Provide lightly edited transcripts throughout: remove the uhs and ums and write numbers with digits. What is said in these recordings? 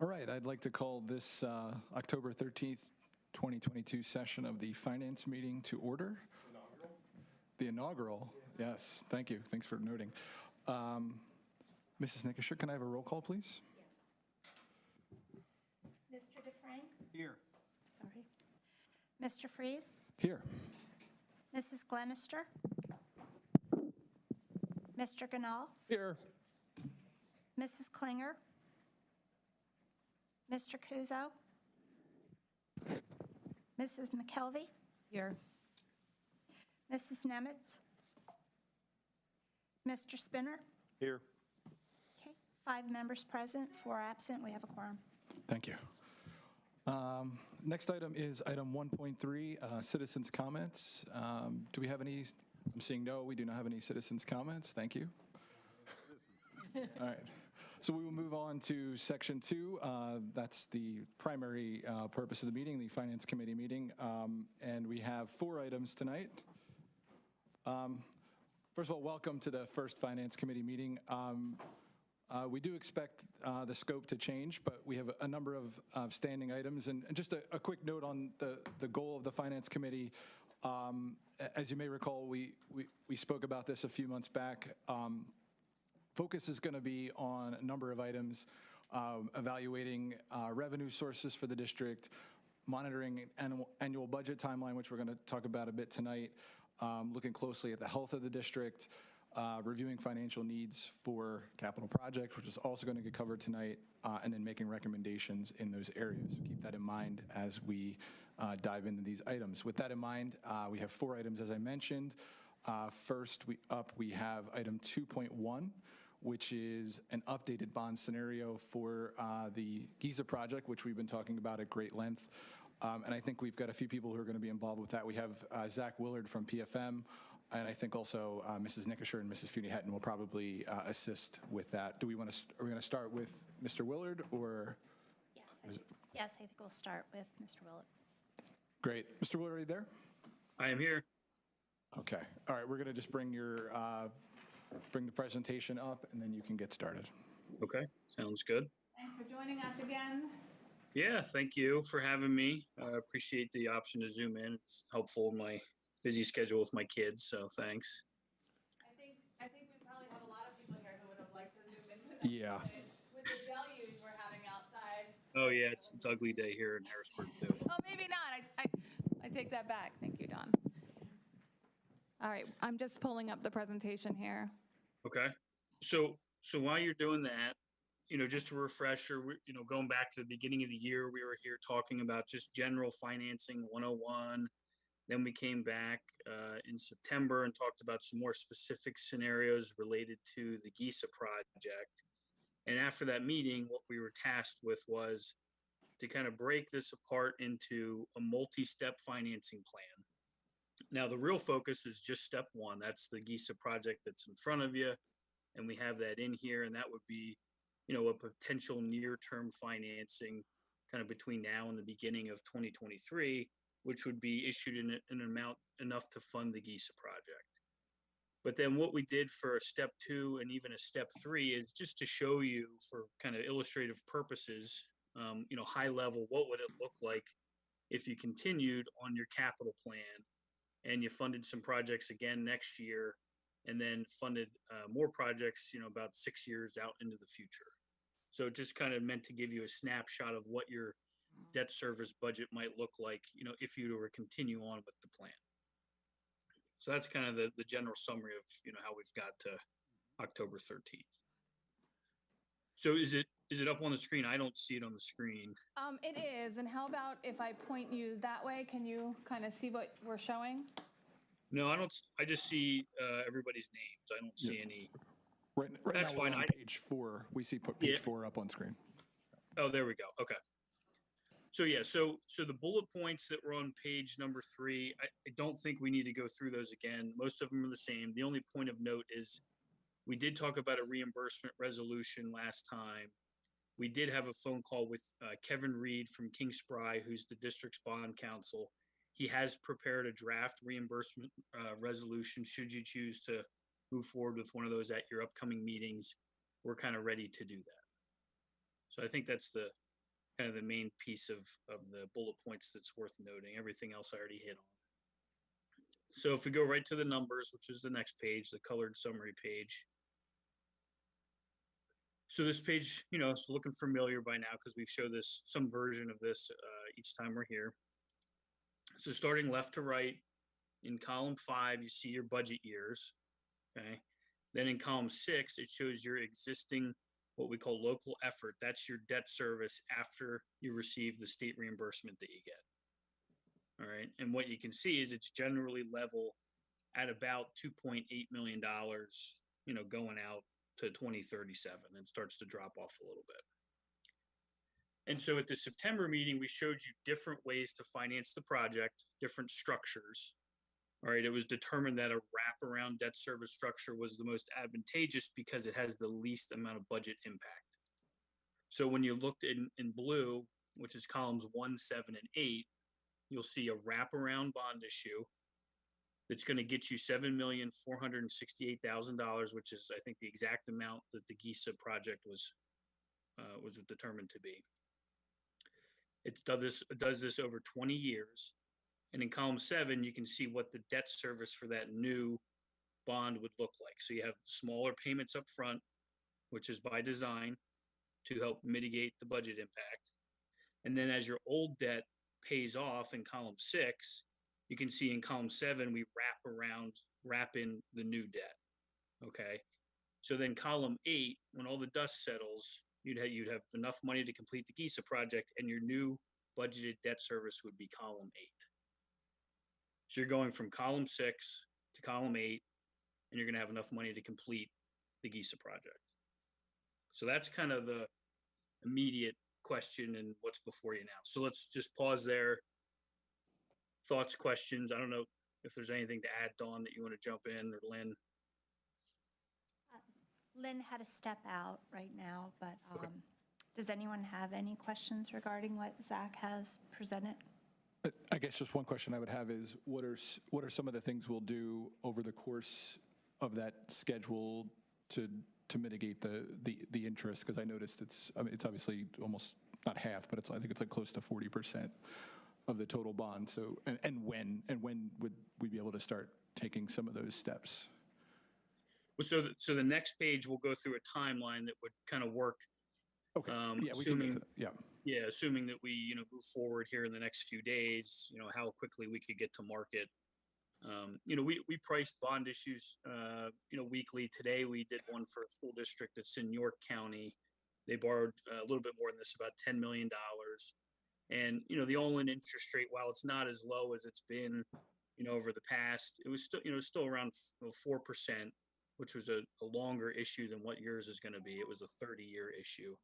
All right, I'd like to call this October 13th, 2022 session of the Finance meeting to order. The inaugural, yes, thank you. Thanks for noting. Mrs. Nickisher, can I have a roll call, please? Yes. Mr. DeFrank? Here. Sorry. Mr. Freeze? Here. Mrs. Glenister? Mr. Ganal? Here. Mrs. Klinger? Mr. Kuzo? Mrs. McKelvey? Here. Mrs. Nemitz? Mr. Spinner? Here. Okay, 5 members present, 4 absent. We have a quorum. Thank you. Next item is item 1.3, citizens' comments. Do we have any? I'm seeing no, we do not have any citizens' comments. Thank you. All right. So we will move on to section 2. That's the primary purpose of the meeting, the Finance Committee meeting. And we have 4 items tonight. First of all, welcome to the first Finance Committee meeting. We do expect the scope to change, but we have a number of standing items. And just a quick note on the goal of the Finance Committee. As you may recall, we spoke about this a few months back. Focus is going to be on a number of items, evaluating revenue sources for the district, monitoring annual budget timeline, which we're going to talk about a bit tonight, looking closely at the health of the district, reviewing financial needs for capital projects, which is also going to get covered tonight, and then making recommendations in those areas. So keep that in mind as we dive into these items. With that in mind, we have 4 items, as I mentioned. First, we have item 2.1, which is an updated bond scenario for the Giza project, which we've been talking about at great length. And I think we've got a few people who are going to be involved with that. We have Zach Willard from PFM, and I think also Mrs. Nickisher and Mrs. Funy-Hetton will probably assist with that. Are we going to start with Mr. Willard, or? Yes, I think we'll start with Mr. Willard. Great. Mr. Willard, are you there? I am here. Okay. All right. We're going to just bring the presentation up, and then you can get started. Okay, sounds good. Thanks for joining us again. Yeah, thank you for having me. I appreciate the option to Zoom in. It's helpful in my busy schedule with my kids, so thanks. I think we probably have a lot of people here who would have liked to Zoom into this. Yeah. With the deluge we're having outside. Oh yeah, it's ugly day here in Harrisburg too. Oh, maybe not. I take that back. Thank you, Don. All right, I'm just pulling up the presentation here. Okay, so while you're doing that, just a refresher, going back to the beginning of the year, we were here talking about just general financing 101. Then we came back in September and talked about some more specific scenarios related to the Giza project. And after that meeting, what we were tasked with was to kind of break this apart into a multi-step financing plan. Now, the real focus is just step 1. That's the Giza project that's in front of you. And we have that in here. And that would be, a potential near-term financing kind of between now and the beginning of 2023, which would be issued in an amount enough to fund the Giza project. But then what we did for a step 2 and even a step 3 is just to show you, for kind of illustrative purposes, high level, what would it look like if you continued on your capital plan and you funded some projects again next year, and then funded more projects, about 6 years out into the future. So it just kind of meant to give you a snapshot of what your debt service budget might look like, if you were to continue on with the plan. So that's kind of the general summary of, how we've got to October 13th. So is it up on the screen? I don't see it on the screen. It is. And how about if I point you that way? Can you kind of see what we're showing? No, I don't. I just see everybody's names. I don't see any. Right That's now we're fine. on page 4. We see page 4 up on screen. Oh, there we go. Okay. So yeah, so the bullet points that were on page number 3, I don't think we need to go through those again. Most of them are the same. The only point of note is we did talk about a reimbursement resolution last time. We did have a phone call with Kevin Reed from King Spry, who's the district's bond counsel. He has prepared a draft reimbursement resolution should you choose to move forward with one of those at your upcoming meetings. We're kind of ready to do that. So I think that's the kind of the main piece of the bullet points that's worth noting. Everything else I already hit on. So if we go right to the numbers, which is the next page, the colored summary page. So this page, is looking familiar by now because we've showed this, some version of this each time we're here. So starting left to right, in column 5, you see your budget years, okay? Then in column 6, it shows your existing, what we call local effort. That's your debt service after you receive the state reimbursement that you get. All right. And what you can see is it's generally level at about $2.8 million, going out to 2037, and starts to drop off a little bit. And so at the September meeting, we showed you different ways to finance the project, different structures. All right, it was determined that a wraparound debt service structure was the most advantageous because it has the least amount of budget impact. So when you looked in blue, which is columns 1, 7, and 8, you'll see a wraparound bond issue that's going to get you $7,468,000, which is, I think, the exact amount that the GISA project was determined to be. It does this over 20 years. And in column 7, you can see what the debt service for that new bond would look like. So you have smaller payments up front, which is by design to help mitigate the budget impact. And then as your old debt pays off in column 6, you can see in column 7, we wrap in the new debt. Okay. So then column 8, when all the dust settles, you'd have enough money to complete the GISA project, and your new budgeted debt service would be column 8. So you're going from column 6 to column 8, and you're going to have enough money to complete the GISA project. So that's kind of the immediate question and what's before you now. So let's just pause there. Thoughts, questions? I don't know if there's anything to add, Dawn, that you want to jump in, or Lynn. Lynn had to step out right now, but Okay. Does anyone have any questions regarding what Zach has presented? I guess just one question I would have is, what are some of the things we'll do over the course of that schedule to mitigate the interest? Because I noticed it's obviously almost not half, but I think it's like close to 40% of the total bond. So and when would we be able to start taking some of those steps? So the next page will go through a timeline that would kind of work. Okay. Yeah, we assuming, can get to, yeah, assuming that we move forward here in the next few days, how quickly we could get to market. We priced bond issues, weekly. Today we did one for a school district that's in York County. They borrowed a little bit more than this, about $10 million. And, the all-in interest rate, while it's not as low as it's been, over the past, it was still around 4%, which was a longer issue than what yours is going to be. It was a 30-year issue.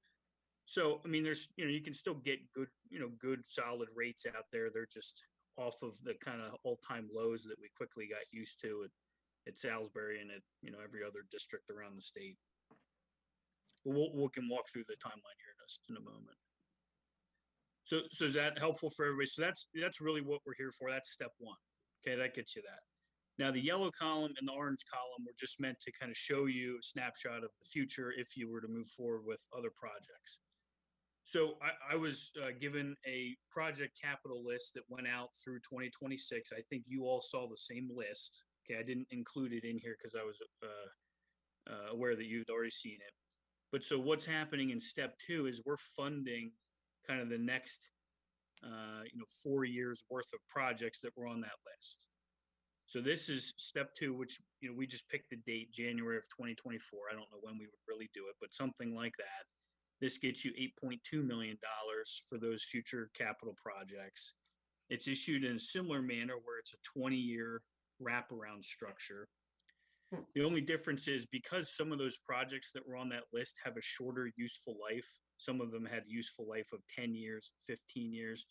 So, there's, you can still get good, good solid rates out there. They're just off of the kind of all-time lows that we quickly got used to at Salisbury and at, every other district around the state. But we can walk through the timeline here just in a moment. So is that helpful for everybody? So that's really what we're here for. That's step 1. Okay, that gets you that. Now, the yellow column and the orange column were just meant to kind of show you a snapshot of the future if you were to move forward with other projects. So I was given a project capital list that went out through 2026. I think you all saw the same list. Okay, I didn't include it in here because I was aware that you'd already seen it. But so what's happening in step 2 is we're funding kind of the next 4 years worth of projects that were on that list. So this is step 2, which, we just picked the date, January of 2024. I don't know when we would really do it, but something like that. This gets you $8.2 million for those future capital projects. It's issued in a similar manner where it's a 20-year wraparound structure. The only difference is because some of those projects that were on that list have a shorter useful life, some of them had useful life of 10 years, 15 years,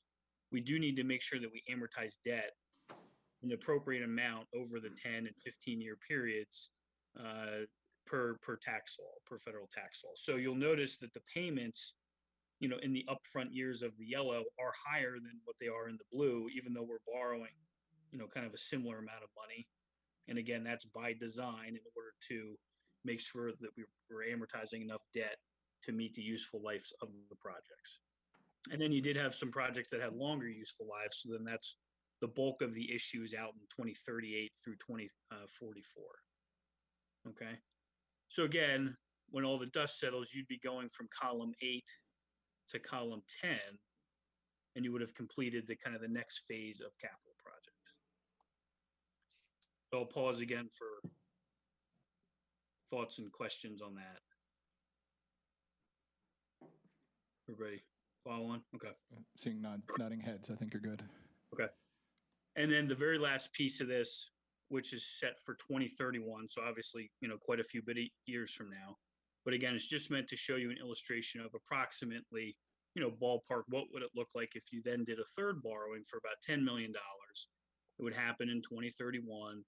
we do need to make sure that we amortize debt an appropriate amount over the 10 and 15-year periods per tax law, per federal tax law. So you'll notice that the payments, in the upfront years of the yellow are higher than what they are in the blue, even though we're borrowing, kind of a similar amount of money. And again, that's by design in order to make sure that we're amortizing enough debt to meet the useful lives of the projects. And then you did have some projects that had longer useful lives. So then that's the bulk of the issues out in 2038 through 2044. Okay. So again, when all the dust settles, you'd be going from column 8 to column 10, and you would have completed the kind of the next phase of capital projects. So I'll pause again for thoughts and questions on that. Everybody following? Okay. Seeing nodding heads, I think you're good. Okay. And then the very last piece of this, which is set for 2031, so obviously, quite a few years from now. But again, it's just meant to show you an illustration of approximately, ballpark, what would it look like if you then did a third borrowing for about $10 million. It would happen in 2031.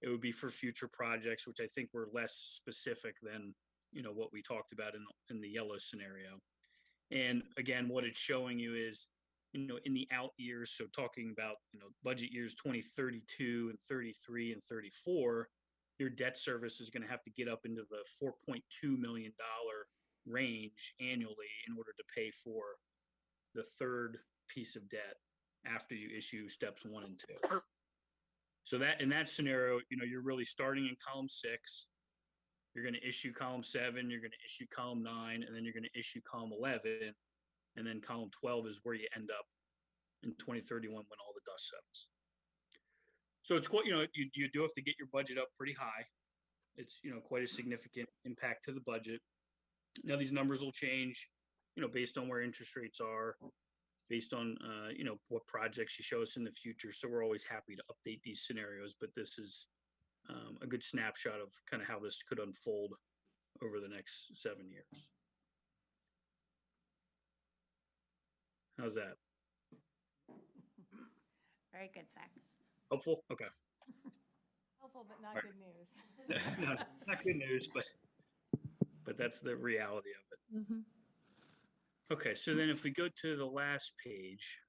It would be for future projects, which I think were less specific than, what we talked about in the yellow scenario. And again, what it's showing you is, in the out years, so talking about, budget years 2032 and 33 and 34, your debt service is going to have to get up into the $4.2 million range annually in order to pay for the third piece of debt after you issue steps 1 and 2. So that in that scenario, you're really starting in column 6. You're going to issue column 7, you're going to issue column 9, and then you're going to issue column 11. And then column 12 is where you end up in 2031 when all the dust settles. So it's quite, you do have to get your budget up pretty high. It's, quite a significant impact to the budget. Now these numbers will change, based on where interest rates are, based on, what projects you show us in the future. So we're always happy to update these scenarios, but this is a good snapshot of kind of how this could unfold over the next 7 years. How's that? Very good, Zach. Helpful? Okay. Helpful, but not Right. good news. No, not good news, but that's the reality of it. Mm-hmm. Okay, so then if we go to the last page,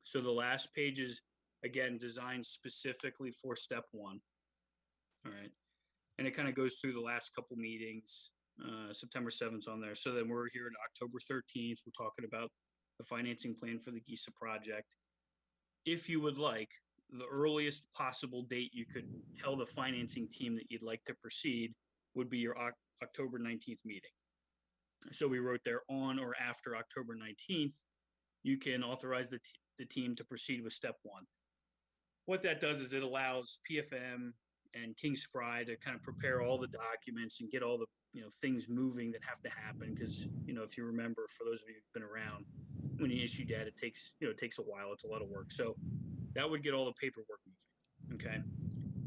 so the last page is, again, designed specifically for step 1. All right. And it kind of goes through the last couple meetings. September 7th on there. So then we're here on October 13th. We're talking about the financing plan for the GISA project. If you would like, the earliest possible date you could tell the financing team that you'd like to proceed would be your October 19th meeting. So we wrote there, on or after October 19th, you can authorize the team to proceed with step 1. What that does is it allows PFM and King Spry to kind of prepare all the documents and get all the things moving that have to happen. Because if you remember, for those of you who've been around, when you issue debt, it takes a while. It's a lot of work. So that would get all the paperwork moving. Okay.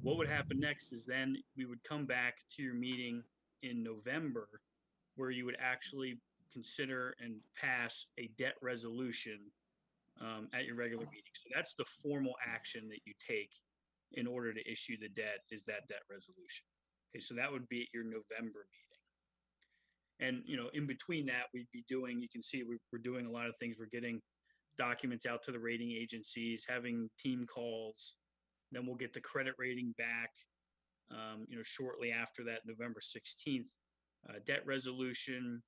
What would happen next is then we would come back to your meeting in November, where you would actually consider and pass a debt resolution at your regular meeting. So that's the formal action that you take in order to issue the debt, is that debt resolution. Okay, so that would be at your November meeting. And, in between that, we'd be doing, you can see we're doing a lot of things. We're getting documents out to the rating agencies, having team calls. Then we'll get the credit rating back, shortly after that, November 16th, debt resolution,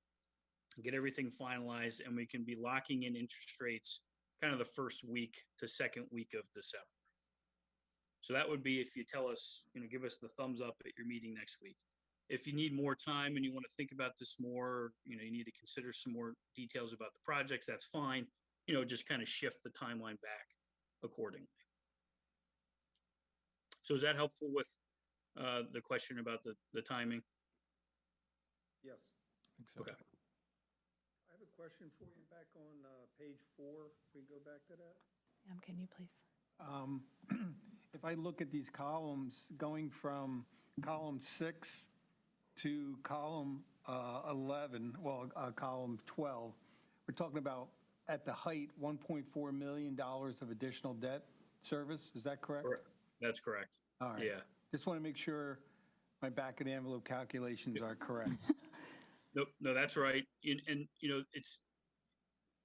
get everything finalized, and we can be locking in interest rates kind of the first week to second week of December. So that would be if you tell us, give us the thumbs up at your meeting next week. If you need more time and you want to think about this more, you need to consider some more details about the projects, that's fine. Just kind of shift the timeline back accordingly. So is that helpful with the question about the timing? Yes. I think so. Okay. I have a question for you back on page 4. We go back to that. Sam, can you please? If I look at these columns, going from column 6 to column 11, column 12, we're talking about, at the height, $1.4 million of additional debt service. Is that correct? That's correct. All right. Yeah. Just want to make sure my back of the envelope calculations are correct. No, that's right. And it's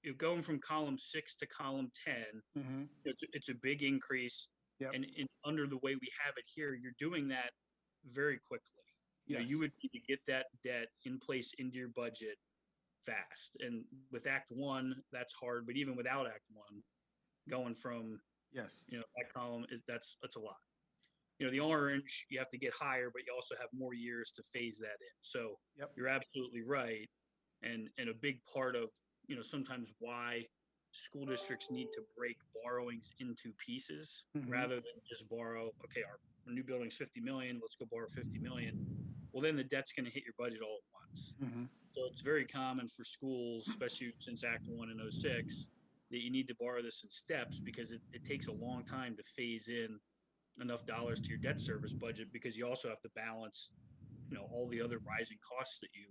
you're going from column 6 to column 10. Mm-hmm. It's a big increase. Yep. And under the way we have it here, you're doing that very quickly. Yes. You would need to get that debt in place into your budget fast. And with Act One, that's hard, but even without Act One, going from, Yes. that column that's a lot. The orange, you have to get higher, but you also have more years to phase that in. So Yep. you're absolutely right. And a big part of, sometimes why school districts need to break borrowings into pieces rather than just borrow, okay, our new building's 50 million, let's go borrow 50 million. Well, then the debt's going to hit your budget all at once. So it's very common for schools, especially since Act 1 in 06, that you need to borrow this in steps because it takes a long time to phase in enough dollars to your debt service budget, because you also have to balance, all the other rising costs that you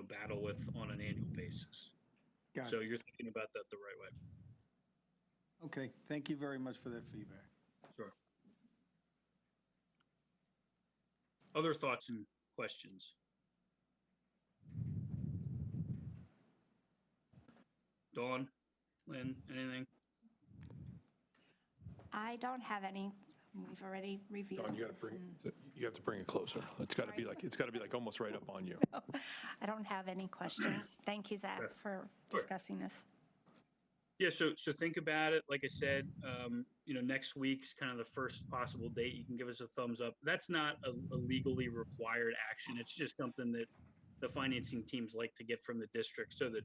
battle with on an annual basis. Got So it. you're thinking about that the right way. Okay, thank you very much for that feedback. Sure. Other thoughts and questions? Dawn, Lynn, anything? I don't have any. We've already reviewed Dawn, you got this. to bring, and you have to bring it closer. It's got to be like almost right up on you. I don't have any questions. Thank you, Zach, for discussing this. Yeah, so think about it. Like I said, next week's kind of the first possible date. You can give us a thumbs up. That's not a legally required action. It's just something that the financing teams like to get from the district, so that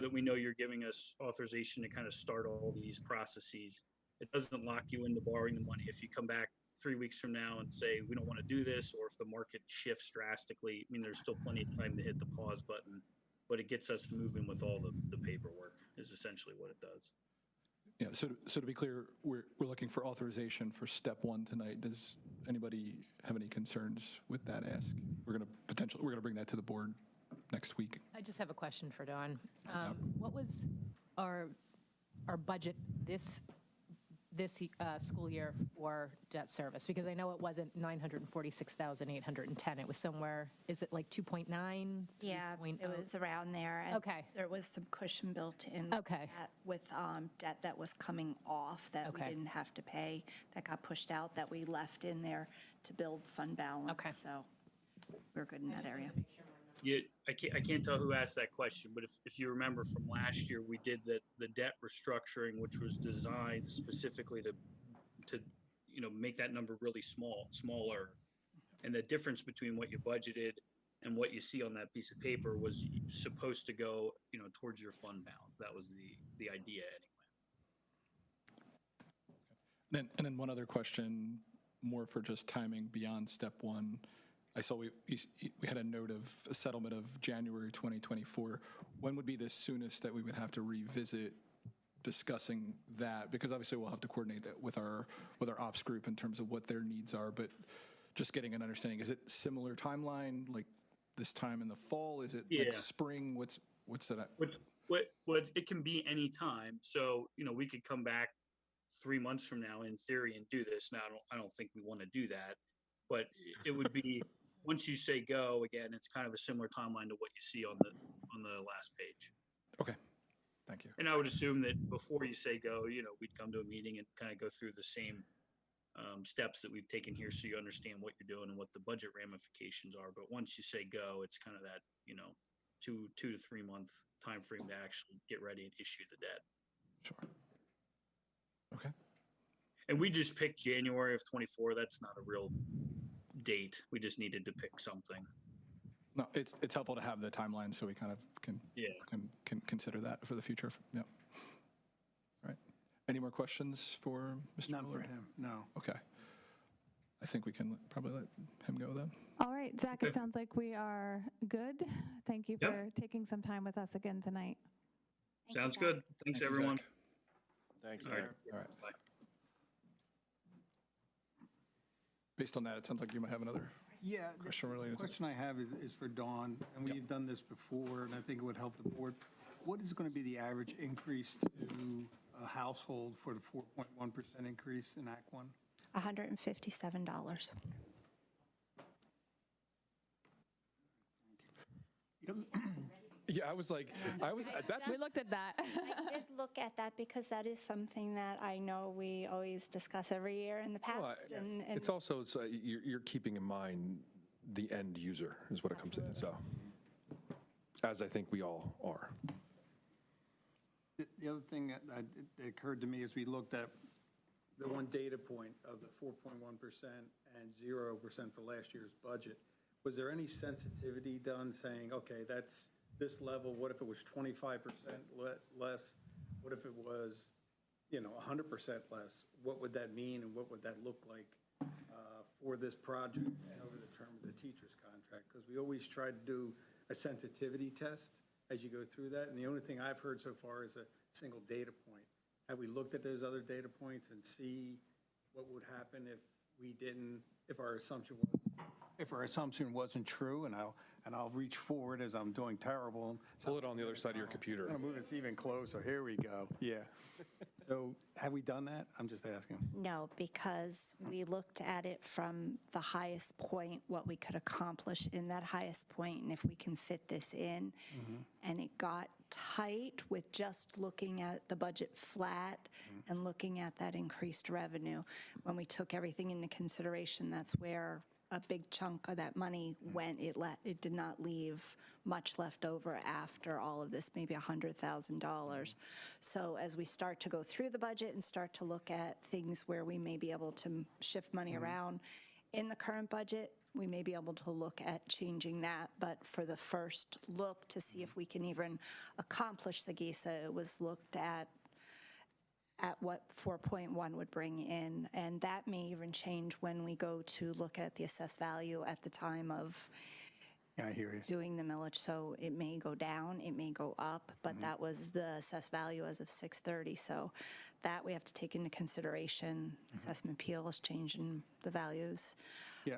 that we know you're giving us authorization to kind of start all these processes. It doesn't lock you into borrowing the money. If you come back 3 weeks from now and say we don't want to do this, or if the market shifts drastically, there's still plenty of time to hit the pause button. But it gets us moving with all the paperwork is essentially what it does. Yeah, so to be clear, we're looking for authorization for step one tonight. Does anybody have any concerns with that ask? We're going to bring that to the board next week. I just have a question for Dawn. What was our budget this school year for debt service? Because I know it wasn't 946,810. It was somewhere, is it like 2.9? Yeah, 3.0? it was around there. And Okay. there was some cushion built in Okay. that with debt that was coming off that we Okay. didn't have to pay, that got pushed out, that we left in there to build fund balance. Okay. So we're good in that area. Yeah, I can't tell who asked that question, but if you remember from last year, we did the debt restructuring, which was designed specifically to make that number really smaller. And the difference between what you budgeted and what you see on that piece of paper was supposed to go, towards your fund balance. That was the idea anyway. And then one other question, more for just timing beyond step one. I saw we had a note of a settlement of January 2024. When would be the soonest that we would have to revisit discussing that? Because obviously we'll have to coordinate that with our ops group in terms of what their needs are, but just getting an understanding, is it similar timeline, like this time in the fall? Is it like spring? What's that? What it can be any time. So, we could come back 3 months from now in theory and do this. Now, I don't think we want to do that, but it would be once you say go, again, it's kind of a similar timeline to what you see on the last page. Okay, thank you. And I would assume that before you say go, we'd come to a meeting and kind of go through the same steps that we've taken here, so you understand what you're doing and what the budget ramifications are. But once you say go, it's kind of that 2 to 3 month time frame to actually get ready and issue the debt. Sure. Okay. And we just picked January of 24. That's not a real date. We just needed to pick something. No, it's helpful to have the timeline so we kind of can consider that for the future. Yeah. All right. Any more questions for Mr. None for Miller? him, no. Okay. I think we can probably let him go then. All right, Zach, it sounds like we are good. Thank you for taking some time with us again tonight. Sounds good. Thanks, Thank you, everyone. Zach. Thanks, All right. Mayor. All right. Bye. Based on that, it sounds like you might have another Yeah, question related the to. question I have is for Dawn, and we've done this before, and I think it would help the board. What is going to be the average increase to a household for the 4.1% increase in Act 1? $157. Yeah, I was that's We looked at that. I did look at that because that is something that I know we always discuss every year in the past. And it's also, you're keeping in mind the end user is what it comes in, so. as I think we all are. The other thing that occurred to me as we looked at the one data point of the 4.1% and 0% for last year's budget, was there any sensitivity done saying, okay, that's this level, what if it was 25% less? What if it was, 100% less? What would that mean and what would that look like for this project and over the term of the teacher's contract? Because we always try to do a sensitivity test as you go through that, and the only thing I've heard so far is a single data point. Have we looked at those other data points and see what would happen if we didn't, if our assumption wasn't true? And I'll reach forward as I'm doing terrible. Pull it on the other side of your computer. I'm going to move this even closer. Here we go. Yeah. So have we done that? I'm just asking. No, because we looked at it from the highest point, what we could accomplish in that highest point, and if we can fit this in. And it got tight with just looking at the budget flat and looking at that increased revenue. When we took everything into consideration, that's where a big chunk of that money went. It did not leave much left over after all of this, maybe $100,000. So as we start to go through the budget and start to look at things where we may be able to shift money around in the current budget, we may be able to look at changing that. But for the first look to see if we can even accomplish the GISA, it was looked at what 4.1 would bring in, and that may even change when we go to look at the assessed value at the time of Yeah, I hear you. doing the millage. So it may go down, it may go up, but that was the assessed value as of 6/30. So that we have to take into consideration. Assessment appeal is changing the values. Yeah,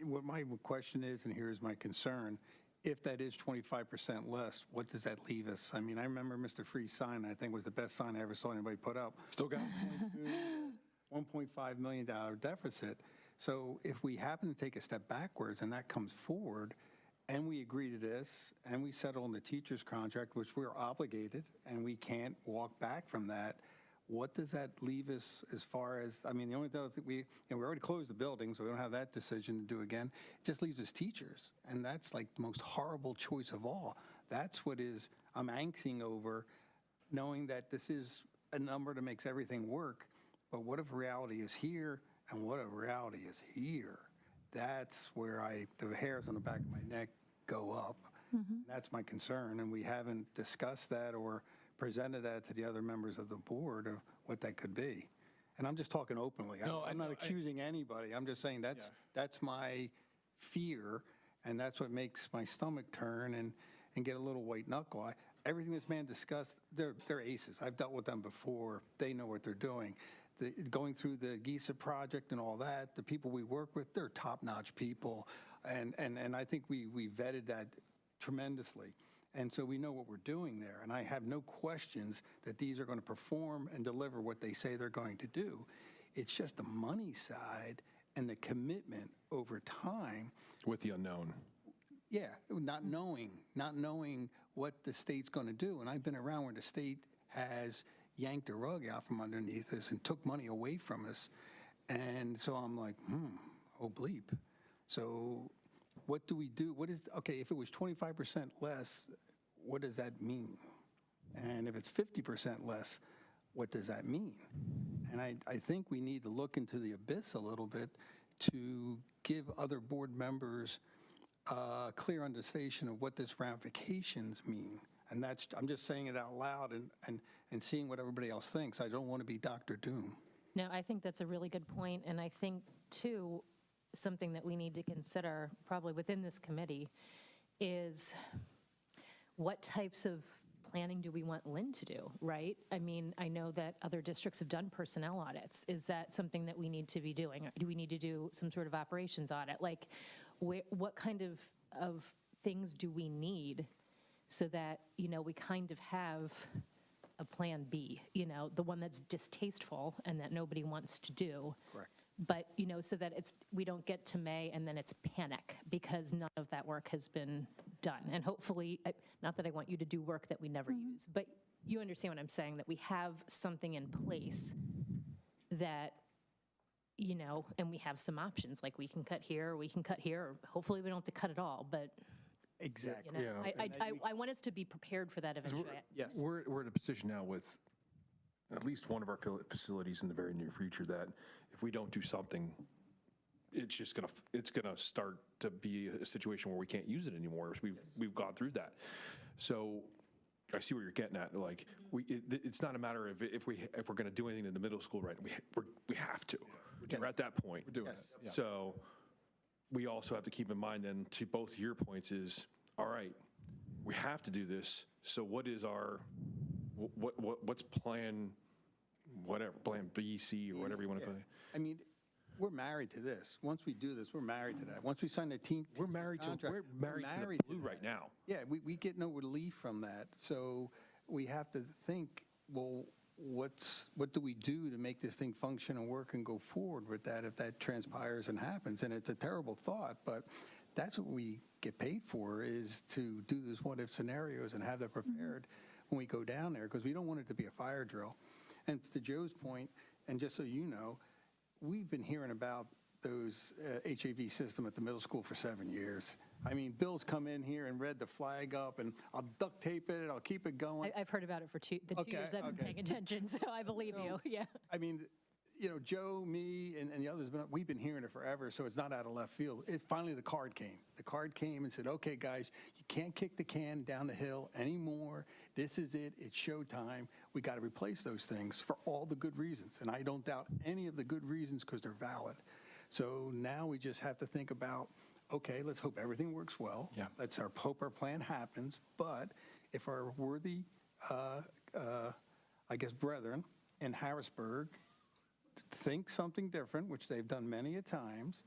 what my question is, and here's my concern, if that is 25% less, what does that leave us? I mean, I remember Mr. Freeh's sign, I think was the best sign I ever saw anybody put up. Still got $1.5 million deficit. So if we happen to take a step backwards and that comes forward, and we agree to this, and we settle in the teacher's contract, which we're obligated, and we can't walk back from that, what does that leave us as far as, I mean, the only thing we already closed the building, so we don't have that decision to do again. It just leaves us teachers, and that's like the most horrible choice of all. That's what is, I'm angsting over, knowing that this is a number that makes everything work, but what if reality is here, and what if reality is here? That's where the hairs on the back of my neck go up. That's my concern, and we haven't discussed that or presented that to the other members of the board of what that could be. And I'm just talking openly. No, I'm not accusing anybody. I'm just saying that's my fear, and that's what makes my stomach turn and get a little white knuckle. Everything this man discussed, they're aces. I've dealt with them before. They know what they're doing. Going through the GISA project and all that, the people we work with, they're top-notch people. And I think we vetted that tremendously. And so we know what we're doing there. And I have no questions that these are going to perform and deliver what they say they're going to do. It's just the money side and the commitment over time. With the unknown. Yeah, not knowing what the state's going to do. And I've been around where the state has yanked the rug out from underneath us and took money away from us. And so I'm like, oh bleep. So what do we do? Okay, if it was 25% less, what does that mean? And if it's 50% less, what does that mean? And I think we need to look into the abyss a little bit to give other board members a clear understanding of what this ramifications mean. And I'm just saying it out loud and seeing what everybody else thinks. I don't want to be Dr. Doom. No, I think that's a really good point. And I think, too, something that we need to consider probably within this committee is what types of planning do we want Lynn to do, right? I mean, I know that other districts have done personnel audits. Is that something that we need to be doing? Or do we need to do some sort of operations audit? Like, what kind of things do we need so that, we kind of have a plan B, the one that's distasteful and that nobody wants to do. Correct. But, so that we don't get to May and then it's panic because none of that work has been done. And hopefully, not that I want you to do work that we never use, but you understand what I'm saying, that we have something in place that, and we have some options, like we can cut here, or we can cut here, or hopefully we don't have to cut it all, but Exactly. Yeah. I want us to be prepared for that eventually. Yes. We're in a position now with at least one of our facilities in the very near future that if we don't do something, it's gonna start to be a situation where we can't use it anymore. We've gone through that. So I see where you're getting at. Like it's not a matter of if we're going to do anything in the middle school, right? We have to. We're at that point. We're doing it, yeah. So we also have to keep in mind, and to both your points, is all right. We have to do this. So what is our what's plan? Whatever plan B, C, or whatever you want to call it. I mean, we're married to this. Once we do this, we're married to that. Once we sign the team We're married to contract, the blue right now. Yeah, we get no relief from that. So we have to think, well, what do we do to make this thing function and work and go forward with that if that transpires and happens? And it's a terrible thought, but that's what we get paid for, is to do those what-if scenarios and have that prepared when we go down there, because we don't want it to be a fire drill. And to Joe's point, and just so you know, we've been hearing about those HAV system at the middle school for 7 years. I mean, Bill's come in here and read the flag up, and I'll duct tape it, I'll keep it going. I've heard about it for the 2 years I've been paying attention, so I believe you, yeah. I mean, you know, Joe, me, and the others, we've been hearing it forever, so it's not out of left field. Finally, the card came. The card came and said, okay, guys, you can't kick the can down the hill anymore. This is it. It's showtime. We got to replace those things for all the good reasons, and I don't doubt any of the good reasons because they're valid. So now we just have to think about, okay, let's hope everything works well. Yeah. Let's hope our plan happens, but if our worthy, I guess, brethren in Harrisburg think something different, which they've done many a times,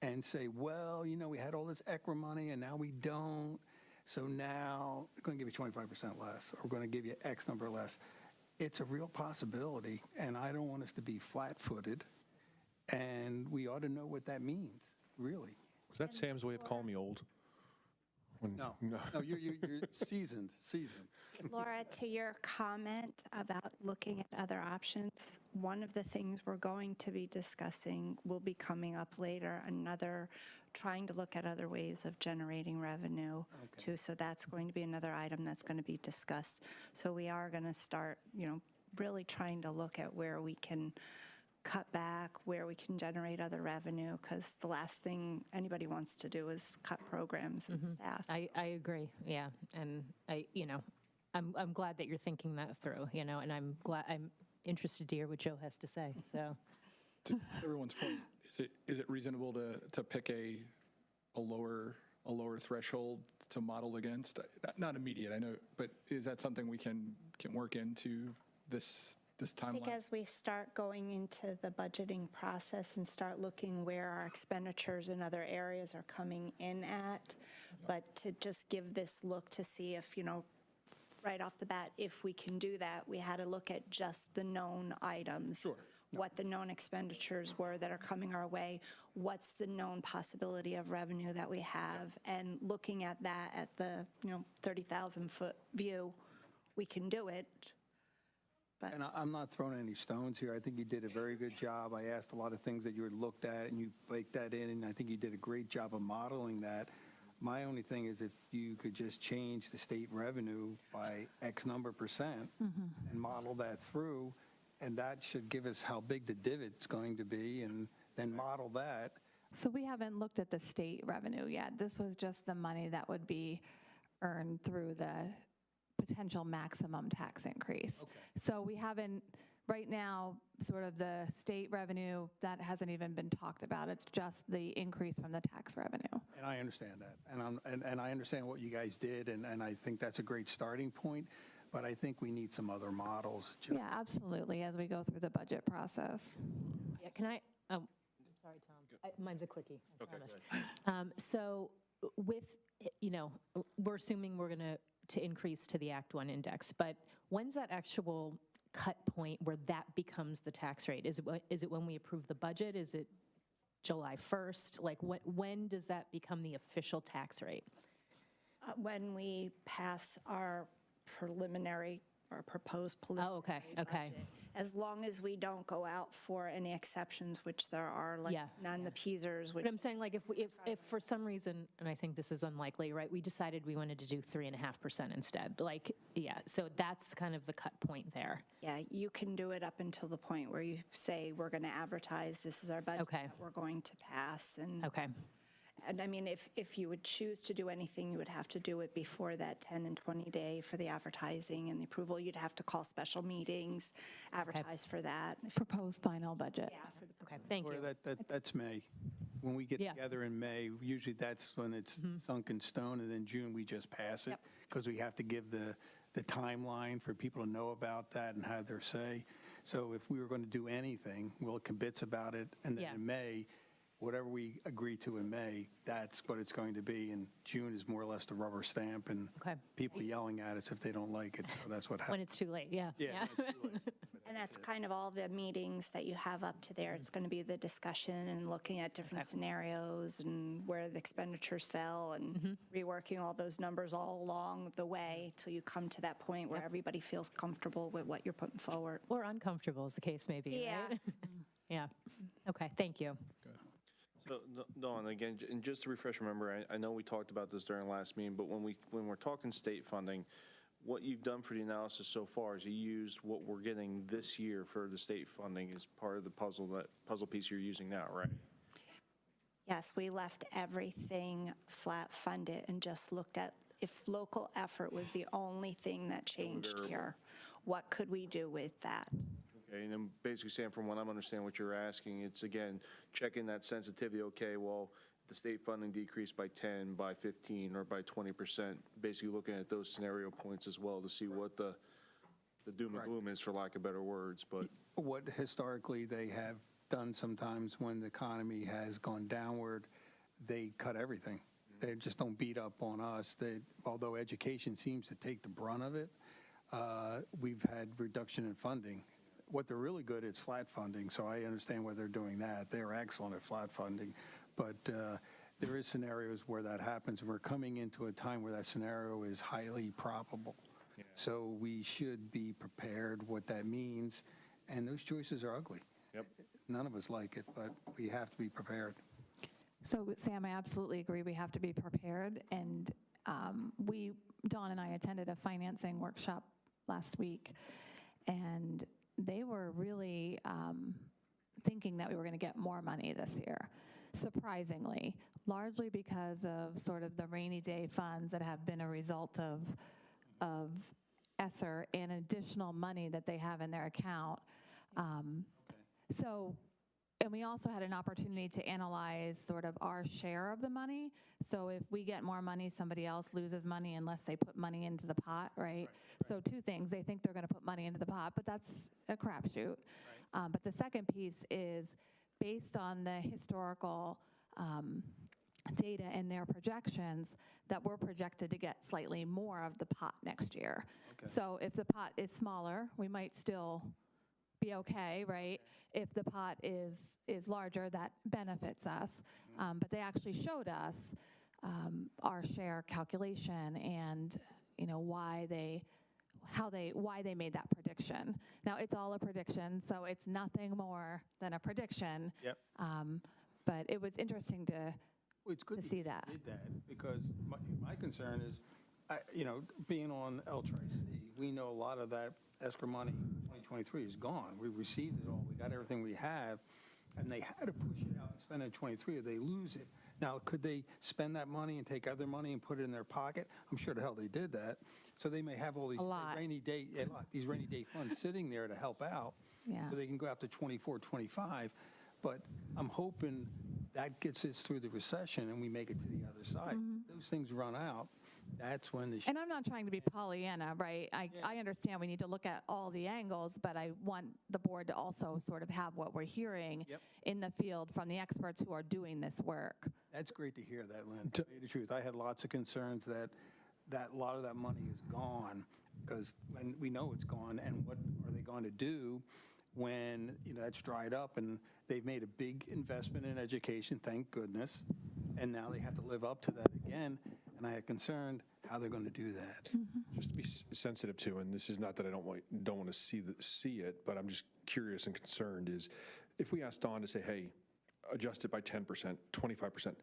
and say, well, you know, we had all this ECRA money and now we don't, so now we're going to give you 25% less, or we're going to give you X number less. It's a real possibility, and I don't want us to be flat-footed, and we ought to know what that means, really. Was that Sam's way of calling me old? No, you're seasoned. Laura, to your comment about looking at other options, one of the things we're going to be discussing will be coming up later, trying to look at other ways of generating revenue too. So that's going to be another item that's going to be discussed. So we are going to start, really trying to look at where we can cut back, where we can generate other revenue, because the last thing anybody wants to do is cut programs and staff. I agree, yeah, and I'm glad that you're thinking that through, and I'm interested to hear what Joe has to say, so. To everyone's point, is it reasonable to pick a lower threshold to model against? Not immediate, I know, but is that something we can work into this timeline? I think as we start going into the budgeting process and start looking where our expenditures in other areas are coming in at, but to just give this look to see if, right off the bat, if we can do that, we had to look at just the known items. Sure. What the known expenditures were that are coming our way, what's the known possibility of revenue that we have, and looking at that at the 30,000-foot view, we can do it. But And I'm not throwing any stones here. I think you did a very good job. I asked a lot of things that you had looked at, and you baked that in, and I think you did a great job of modeling that. My only thing is if you could just change the state revenue by X number percent and model that through, and that should give us how big the divot's going to be, and then model that. So we haven't looked at the state revenue yet. This was just the money that would be earned through the potential maximum tax increase. Okay. So we haven't, right now, sort of the state revenue, that hasn't even been talked about. It's just the increase from the tax revenue. And I understand that. And I understand what you guys did, and I think that's a great starting point. But I think we need some other models. Yeah, absolutely, as we go through the budget process. Yeah, can I, I'm sorry, Tom. Mine's a quickie, I promise. So with, we're assuming we're going to increase to the Act 1 index, but when's that actual cut point where that becomes the tax rate? Is it when we approve the budget? Is it July 1st? Like, when does that become the official tax rate? when we pass our preliminary or proposed preliminary okay. budget. As long as we don't go out for any exceptions, which there are, like Yeah. none the Peasers, which But I'm saying, like, if for some reason, and I think this is unlikely, right, we decided we wanted to do 3.5% instead, like, yeah, so that's kind of the cut point there. yeah, you can do it up until the point where you say, we're going to advertise, this is our budget Okay. that we're going to pass. Okay, And I mean, if you would choose to do anything, you would have to do it before that 10 and 20 day for the advertising and the approval. You'd have to call special meetings, advertise for that. Proposed final budget. Yeah, for the okay, thank Or you. that's May. When we get Yeah. together in May, usually that's when it's sunk in stone, and then June, we just pass it, Yep. because we have to give the timeline for people to know about that and have their say. So if we were going to do anything, we'll kibitz about it, and then Yeah. in May, whatever we agree to in May, that's what it's going to be, and June is more or less the rubber stamp, and Okay. people yelling at us if they don't like it, so that's what When happens. it's too late, yeah. Yeah, that's too late. And that's kind of all the meetings that you have up to there. It's going to be the discussion and looking at different scenarios and where the expenditures fell and reworking all those numbers all along the way till you come to that point where everybody feels comfortable with what you're putting forward. Or uncomfortable, as the case may be, Yeah. right? Yeah, okay, thank you. So, Dawn, again, and just to refresh, remember, I know we talked about this during last meeting, but when we're talking state funding, what you've done for the analysis so far is you used what we're getting this year for the state funding as part of the puzzle piece you're using now, right? Yes, we left everything flat funded and just looked at if local effort was the only thing that changed variable. here, what could we do with that? Okay, and then basically saying, from what I'm understanding what you're asking, it's again, checking that sensitivity, okay, well, the state funding decreased by 10, by 15, or by 20%, basically looking at those scenario points as well to see what the doom and gloom is, for lack of better words, but. What historically they have done sometimes when the economy has gone downward, they cut everything. They just don't beat up on us. Although education seems to take the brunt of it, we've had reduction in funding. What they're really good at is flat funding, so I understand why they're doing that. They're excellent at flat funding, but there is scenarios where that happens, and we're coming into a time where that scenario is highly probable. Yeah. So we should be prepared what that means, and those choices are ugly. Yep. None of us like it, but we have to be prepared. So Sam, I absolutely agree. We have to be prepared. And Dawn and I attended a financing workshop last week, and they were really thinking that we were going to get more money this year, surprisingly, largely because of sort of the rainy day funds that have been a result of ESSER and additional money that they have in their account. So, and we also had an opportunity to analyze sort of our share of the money. So if we get more money, somebody else loses money unless they put money into the pot, right? So two things, they think they're going to put money into the pot, but that's a crapshoot. But the second piece is based on the historical data and their projections that we're projected to get slightly more of the pot next year. Okay. So if the pot is smaller, we might still be okay, right? If the pot is larger, that benefits us. But they actually showed us our share calculation and, you know, why they made that prediction. Now, it's all a prediction, so it's nothing more than a prediction. Yep. But it was interesting to Well, it's good to see that. you did that, because my concern is, being on L-Tri-C, we know a lot of that escrow money in 2023 is gone. We received it all. We got everything we have, and they had to push it out and spend it in 23, or they lose it. Now, could they spend that money and take other money and put it in their pocket? I'm sure the hell they did that. So they may have all these A lot. rainy day funds sitting there to help out, Yeah. so they can go out to 24, 25. But I'm hoping that gets us through the recession and we make it to the other side. Those things run out. That's when the And I'm not trying to be Pollyanna, right? I understand we need to look at all the angles, but I want the board to also sort of have what we're hearing Yep. in the field from the experts who are doing this work. That's great to hear that, Lynn. To tell you the truth, I had lots of concerns that a lot of that money is gone, because when we know it's gone, and what are they going to do when, you know, that's dried up, and they've made a big investment in education, thank goodness, and now they have to live up to that again. And I had concerned, how they're going to do that. Just to be sensitive to, and this is not that I don't want to see it, but I'm just curious and concerned, is if we ask Dawn to say, hey, adjust it by 10%, 25%,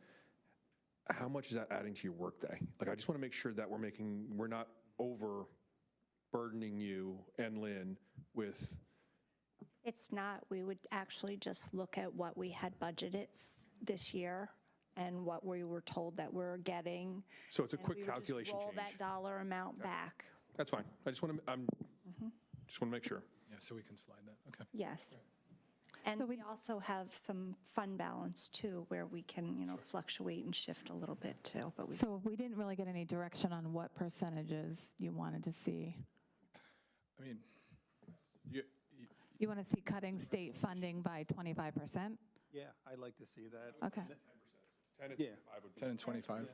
how much is that adding to your workday? Like, I just want to make sure that we're not overburdening you and Lynn with. It's not. We would actually just look at what we had budgeted this year and what we were told that we're getting. So it's a and quick we would calculation just roll change. that dollar amount back. That's fine. I just want to, just want to make sure. Yeah, so we can slide that, okay. Yes. And So we also have some fund balance too, where we can, fluctuate and shift a little bit too, but we. So we didn't really get any direction on what percentages you wanted to see. I mean, You want to see cutting state funding by 25%? Yeah, I'd like to see that. Okay, 10 and Yeah. 25 would be. 10 and 25.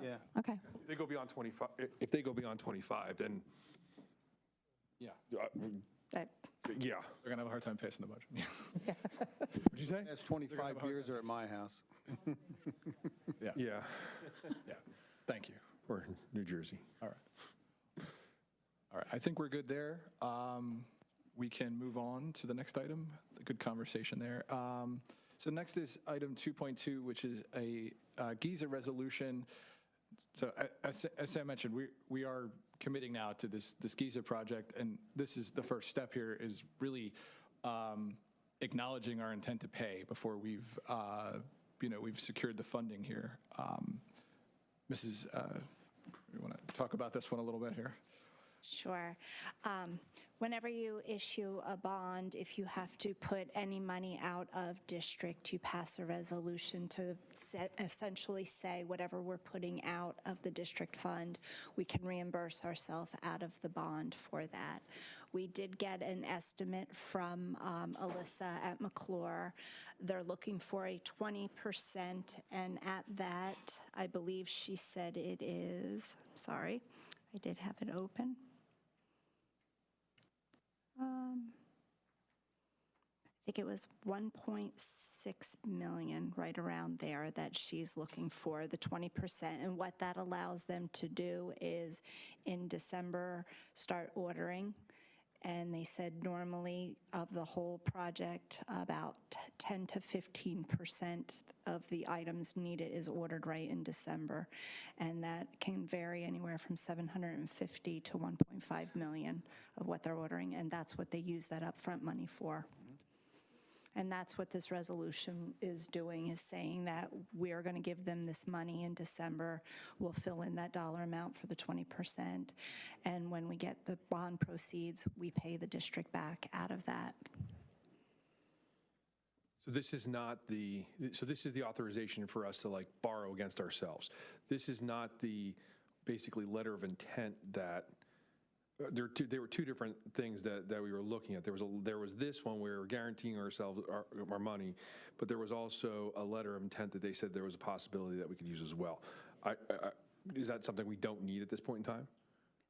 Yeah. okay. If they go beyond 25, then, Yeah, That- yeah. they're gonna have a hard time passing the budget. What'd you say? That's 25 beers are at my house. Yeah, Yeah. yeah. Thank you. Or New Jersey. All right. All right, I think we're good there. We can move on to the next item. Good conversation there. So next is item 2.2, which is a GIZA resolution. So as Sam mentioned, we are committing now to this GIZA project, and this is the first step here is really acknowledging our intent to pay before we've secured the funding here. Mrs., you want to talk about this one a little bit here? Sure. Whenever you issue a bond, if you have to put any money out of district, you pass a resolution to essentially say whatever we're putting out of the district fund, we can reimburse ourselves out of the bond for that. We did get an estimate from Alyssa at McClure. They're looking for a 20%, and at that, I believe she said it is, sorry, I did have it open. I think it was 1.6 million, right around there, that she's looking for, the 20%. And what that allows them to do is in December start ordering. And they said normally of the whole project, about 10 to 15% of the items needed is ordered right in December. And that can vary anywhere from 750 to 1.5 million of what they're ordering. And that's what they use that upfront money for. And that's what this resolution is doing, is saying that we're going to give them this money in December. We'll fill in that dollar amount for the 20%. And when we get the bond proceeds, we pay the district back out of that. So this is not so this is the authorization for us to borrow against ourselves. This is not the basically letter of intent that, there were two different things that we were looking at. There was this one where we were guaranteeing ourselves our money, but there was also a letter of intent that they said there was a possibility that we could use as well. Is that something we don't need at this point in time?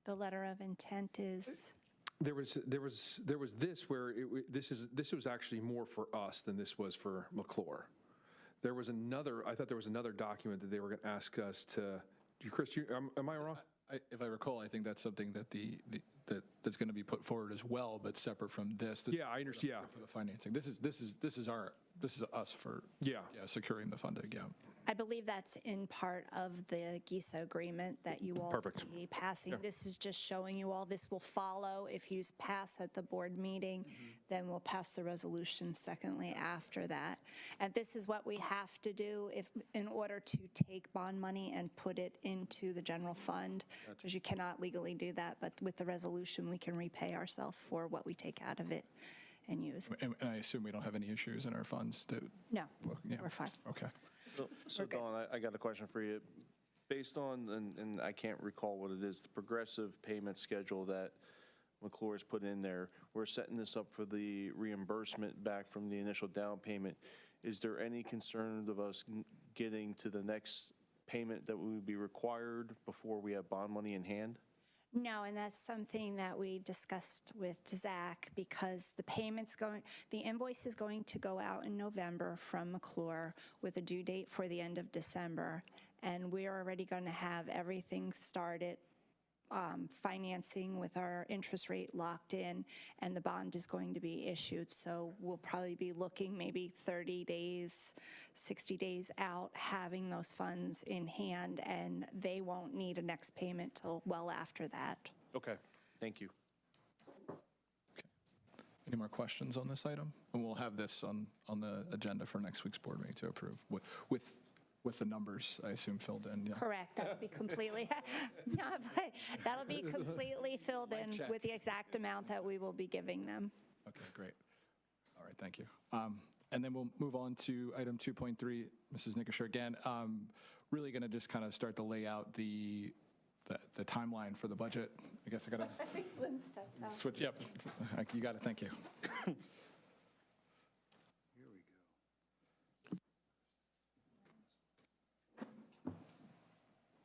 The letter of intent is? There was this where this was actually more for us than this was for McClure. There was another. I thought there was another document that they were going to ask us to. Chris, am I wrong? If I recall, I think that's something that that's going to be put forward as well, but separate from this. Yeah, I understand. Yeah, for the financing. This is us for securing the funding. Yeah. I believe that's in part of the GISA agreement that you all will be passing. Yeah. This is just showing you all this will follow. If you pass at the board meeting, then we'll pass the resolution secondly after that. And this is what we have to do in order to take bond money and put it into the general fund, because you cannot legally do that. But with the resolution, we can repay ourselves for what we take out of it and use. And I assume we don't have any issues in our funds to. No, Yeah. we're fine. Okay. So Dawn, I got a question for you. Based on, and I can't recall what it is, the progressive payment schedule that McClure's put in there, we're setting this up for the reimbursement back from the initial down payment. Is there any concern of us getting to the next payment that would be required before we have bond money in hand? No, and that's something that we discussed with Zach, because the invoice is going to go out in November from McClure with a due date for the end of December. And we're already going to have everything started financing with our interest rate locked in, and the bond is going to be issued. So we'll probably be looking maybe 30 days, 60 days out, having those funds in hand, and they won't need a next payment till well after that. Okay, thank you. Any more questions on this item? And we'll have this on the agenda for next week's board meeting to approve with the numbers, I assume, filled in, yeah. Correct, that'll be completely, no, but that'll be completely filled in check. with the exact amount that we will be giving them. Okay, great. All right, thank you. And then we'll move on to item 2.3, Mrs. Nickisher again. Really going to just kind of start to lay out the timeline for the budget. I guess I got to switch. Yep, you got it. Thank you.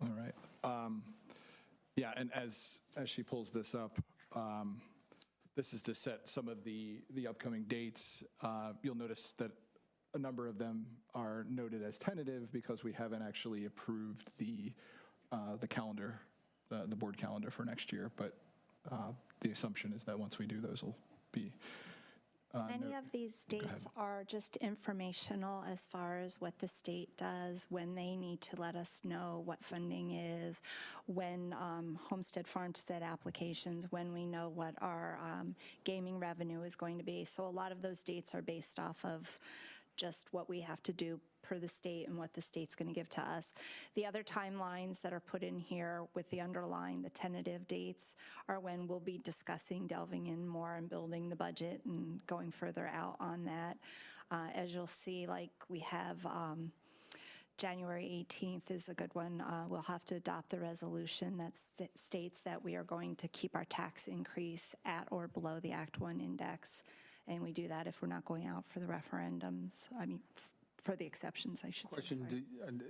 All right. Yeah, and as she pulls this up, this is to set some of the upcoming dates. You'll notice that a number of them are noted as tentative because we haven't actually approved the calendar, the board calendar for next year. But the assumption is that once we do those, will be. Many of these dates are just informational as far as what the state does, when they need to let us know what funding is, when homestead farmstead applications, when we know what our gaming revenue is going to be. So a lot of those dates are based off of just what we have to do per the state and what the state's going to give to us. The other timelines that are put in here with the underlying, the tentative dates, are when we'll be discussing, delving in more and building the budget and going further out on that. As you'll see, like we have January 18th is a good one. We'll have to adopt the resolution that states that we are going to keep our tax increase at or below the Act 1 index. And we do that if we're not going out for the referendums. I mean, for the exceptions, I should say. Question,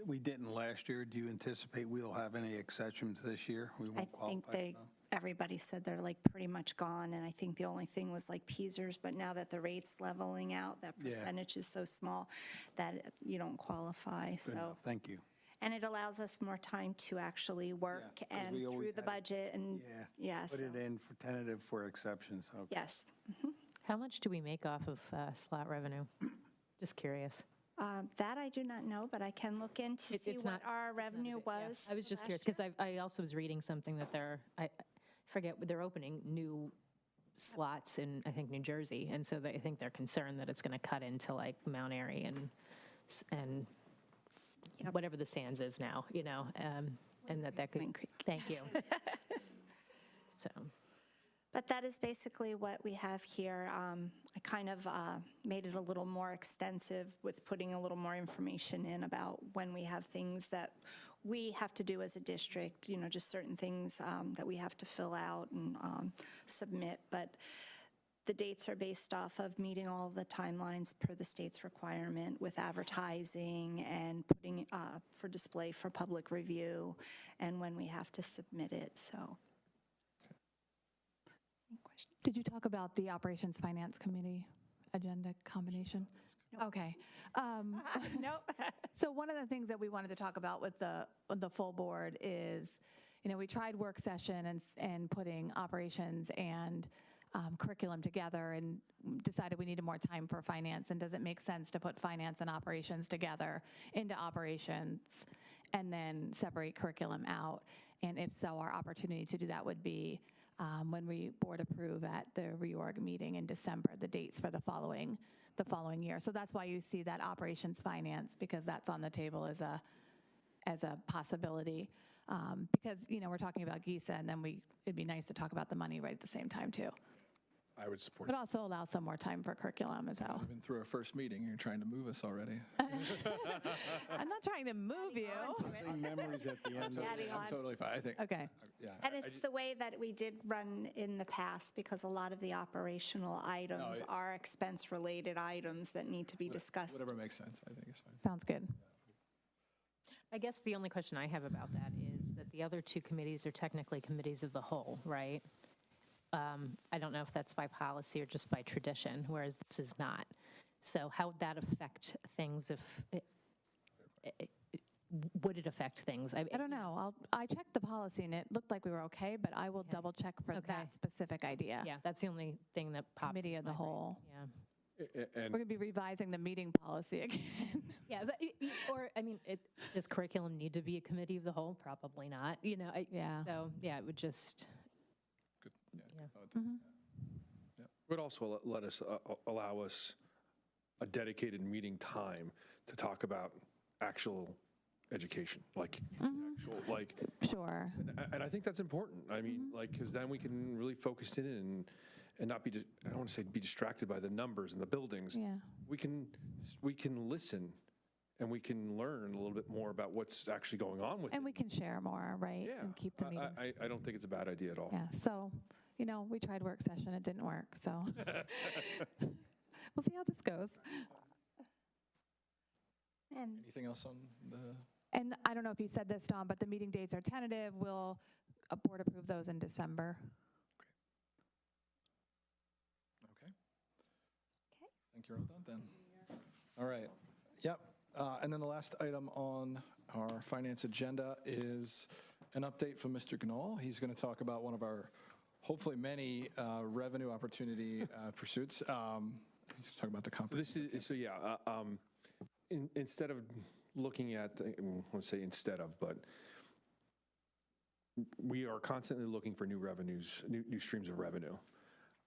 we didn't last year. Do you anticipate we'll have any exceptions this year? We won't I think qualify for them? everybody said they're like pretty much gone, and I think the only thing was like Peasers, but now that the rate's leveling out, that Yeah. percentage is so small that you don't qualify, Good so. enough. Thank you. And it allows us more time to actually work 'cause and we always through the had- budget and, yes, Put it in for tentative for exceptions. Okay. yes. How much do we make off of slot revenue? Just curious. That I do not know, but I can look in to see It's what not- our it's not a revenue big- yeah. was. I was just last curious, year. because I also was reading something that I forget, they're opening new slots in, I think, New Jersey, and so I think they're concerned that it's going to cut into like Mount Airy and Yep. whatever the Sands is now, and that could, Pine Creek. thank you. So, But that is basically what we have here. I kind of made it a little more extensive with putting a little more information in about when we have things that we have to do as a district, just certain things that we have to fill out and submit. But the dates are based off of meeting all the timelines per the state's requirement with advertising and putting for display for public review and when we have to submit it, so. Any questions? Did you talk about the Operations Finance Committee agenda combination? Okay. Nope. So one of the things that we wanted to talk about with the full board is, we tried work session and putting operations and curriculum together and decided we needed more time for finance, and does it make sense to put finance and operations together into operations and then separate curriculum out? And if so, our opportunity to do that would be when we board approve at the reorg meeting in December, the dates for the following year. So that's why you see that operations finance, because that's on the table as a possibility. Because, we're talking about GISA, and then it'd be nice to talk about the money right at the same time too. I would support But also allow some more time for curriculum as well. We've been through our first meeting. You're trying to move us already. I'm not trying to move you. Same memories at the end. Adding I'm on. totally fine. I think. Okay. Yeah. And it's the way that we did run in the past, because a lot of the operational items it- are expense-related items that need to be discussed. Whatever makes sense, I think is fine. Sounds good. I guess the only question I have about that is that the other two committees are technically committees of the whole, right? I don't know if that's by policy or just by tradition, whereas this is not. So how would that affect things if, would it affect things? I don't know. I checked the policy and it looked like we were okay, but I will double check for Okay. that specific idea. Yeah, that's the only thing that pops. Committee into of the my brain. whole. Yeah. And We're going to be revising the meeting policy again. Yeah, but, or, I mean, does curriculum need to be a committee of the whole? Probably not, Yeah. So, yeah, it would just, Good. Yeah. Yeah. would also allow us a dedicated meeting time to talk about actual education, like actual, like, Sure. and I think that's important. I mean, like, because then we can really focus in and not be, I don't want to say be distracted by the numbers and the buildings. Yeah. We can listen and we can learn a little bit more about what's actually going on with it. And we can share more, right? Yeah. And keep the meetings. I don't think it's a bad idea at all. Yeah. So, we tried work session. It didn't work. So we'll see how this goes. And Anything else on the? And I don't know if you said this, Don, but the meeting dates are tentative. We'll board approve those in December. Okay. Think you're all done then. All right. Yep. And then the last item on our finance agenda is an update from Mr. Gnall. He's going to talk about one of our, hopefully many revenue opportunity pursuits. He's going to talk about the So comprehensive. this is, so yeah, instead of looking at, I want to say instead of, but we are constantly looking for new revenues, new streams of revenue.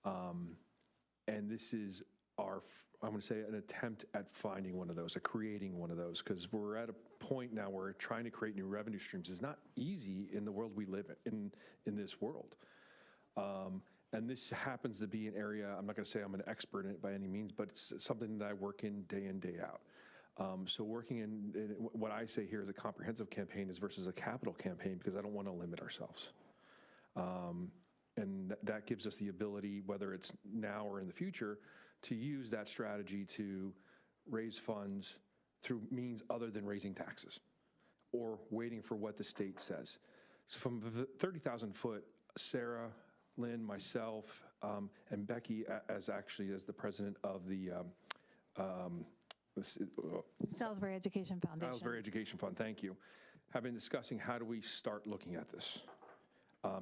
And this is I'm going to say an attempt at finding one of those, at creating one of those, because we're at a point now where trying to create new revenue streams is not easy in the world we live in this world. And this happens to be an area, I'm not going to say I'm an expert in it by any means, but it's something that I work in, day out. So working in what I say here is a comprehensive campaign is versus a capital campaign, because I don't want to limit ourselves. And that gives us the ability, whether it's now or in the future, to use that strategy to raise funds through means other than raising taxes or waiting for what the state says. So from the 30,000 foot, Sarah, Lynn, myself, and Becky as the president of the Salisbury Education Foundation. Salisbury Education Fund, thank you, have been discussing how do we start looking at this.